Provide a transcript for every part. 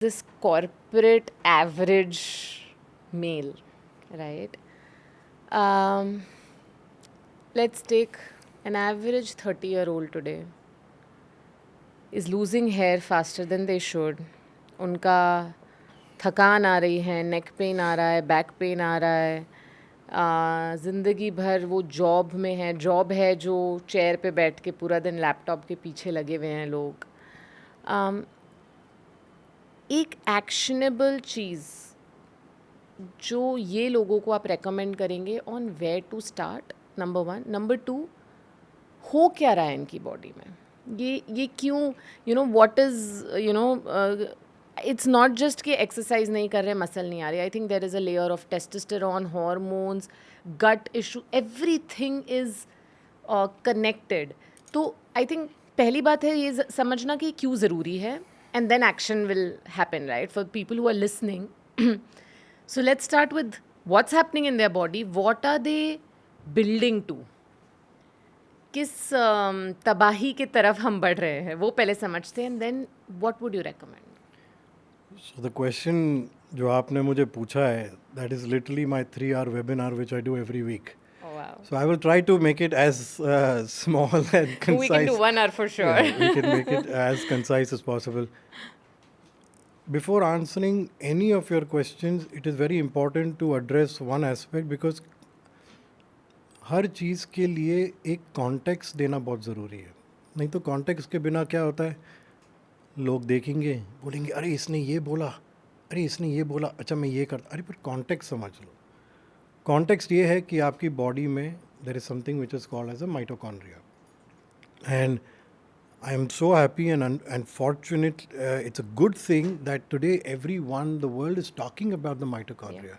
this corporate average male, right? Um, let's take an average 30-year-old today is losing hair faster than they should. उनका थकान आ रही है, neck pain आ रहा है, back pain आ रहा है, ज़िंदगी भर वो जॉब है जो चेयर पे बैठ के पूरा दिन लैपटॉप के पीछे लगे हुए हैं लोग. एक एक्शनेबल चीज़ जो ये लोगों को आप रेकमेंड करेंगे on where to start, number 1. Number 2, हो क्या रहा है इनकी बॉडी में, ये क्यों, what is, it's not just कि एक्सरसाइज नहीं कर रहे, मसल नहीं आ रही. I think there is a layer of testosterone, hormones, gut issue, everything is connected. तो आई थिंक पहली बात है ये समझना कि क्यों ज़रूरी है, and then action will happen, right, for people who are listening. So let's start with what's happening in their body. What are they building to? किस तबाही की तरफ हम बढ़ रहे हैं वो पहले समझते हैं, and then what would you recommend? So the question जो आपने मुझे पूछा है, that is literally my 3-hour webinar which I do every week. Oh wow. So I will try to make it as small and concise. We can do 1 hour for sure. Yeah, we can make it as concise as possible. Before answering any of your questions, it is very important to address one aspect, because हर चीज़ के लिए एक context देना बहुत ज़रूरी है. नहीं तो context के बिना क्या होता है, लोग देखेंगे, बोलेंगे अरे इसने ये बोला, अरे इसने ये बोला, अच्छा मैं ये करता. अरे पर कॉन्टेक्स्ट समझ लो. कॉन्टेक्स्ट ये है कि आपकी बॉडी में there is something which is called as a mitochondria. And I am so happy and fortunate. It's a good thing that today everyone, the world is talking about the mitochondria.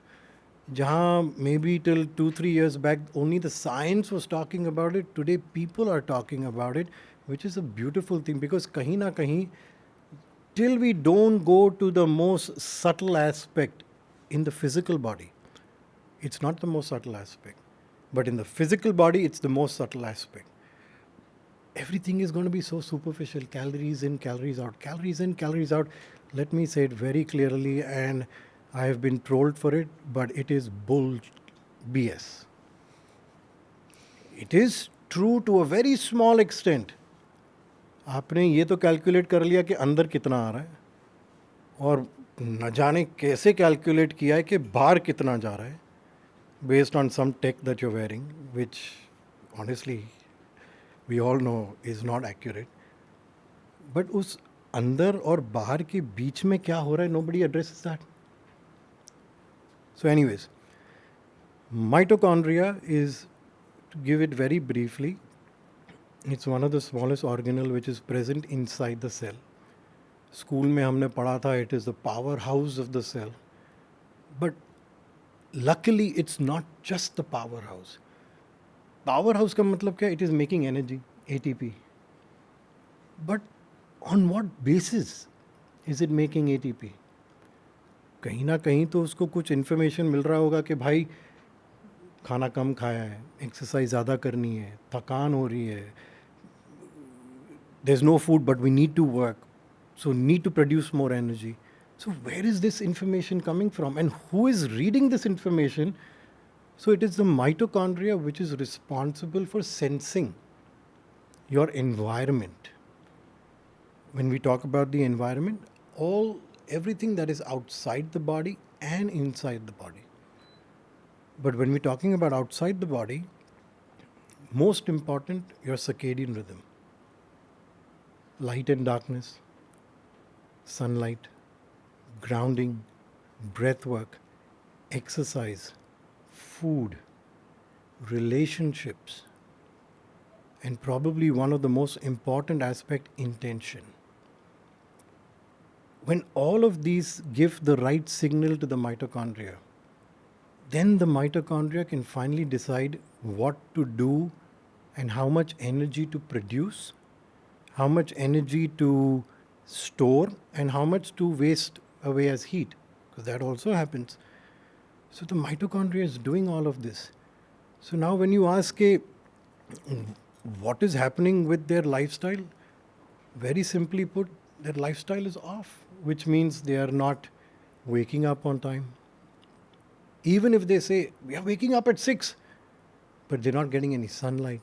Jahan maybe till 2-3 years back only the science was talking about it. Today people are talking about it, which is a beautiful thing, because kahin na kahin, till we don't go to the most subtle aspect in the physical body, it's not the most subtle aspect, but in the physical body it's the most subtle aspect. Everything is going to be so superficial. Calories in, calories out, calories in, calories out. Let me say it very clearly, and I have been trolled for it, but it is BS. It is true to a very small extent. आपने ये तो calculate कर लिया कि अंदर कितना आ रहा है, और न जाने कैसे कैलकुलेट किया है कि बाहर कितना जा रहा है, based on some tech that you're wearing, which honestly we all know is not accurate. But उस अंदर और बाहर के बीच में क्या हो रहा है, nobody addresses that. So anyways, mitochondria is, to give it very briefly, it's one of the smallest organelle which is present inside the cell. School में हमने पढ़ा था it is the powerhouse of the cell. But luckily it's not just the powerhouse. Powerhouse का मतलब क्या? It is making energy, ATP. But on what basis is it making ATP? कहीं ना कहीं तो उसको कुछ इन्फॉर्मेशन मिल रहा होगा कि भाई खाना कम खाया है, एक्सरसाइज ज़्यादा करनी है, थकान हो रही है, there's no food but we need to work, so need to produce more energy. So where is this information coming from, and who is reading this information? So it is the mitochondria which is responsible for sensing your environment. When we talk about the environment, everything that is outside the body and inside the body. But when we're talking about outside the body, most important, your circadian rhythm. Light and darkness, sunlight, grounding, breath work, exercise, food, relationships, and probably one of the most important aspect, intention. When all of these give the right signal to the mitochondria, then the mitochondria can finally decide what to do and how much energy to produce, how much energy to store, and how much to waste away as heat, because that also happens. So the mitochondria is doing all of this. So now when you ask what is happening with their lifestyle, very simply put, their lifestyle is off. which means they are not waking up on time. Even if they say, we are waking up at 6, but they're not getting any sunlight.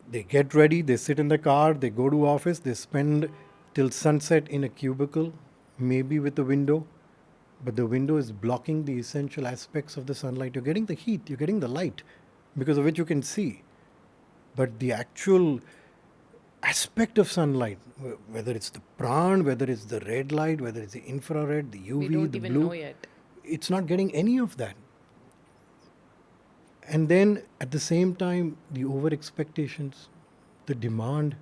They get ready, they sit in the car, they go to office, they spend till sunset in a cubicle, maybe with a window, but the window is blocking the essential aspects of the sunlight. You're getting the heat, you're getting the light, because of which you can see. But the actual aspect of sunlight, whether it's the pran, whether it's the red light, whether it's the infrared, the UV, We don't the even blue, know yet. it's not getting any of that. And then at the same time, the over expectations, the demand,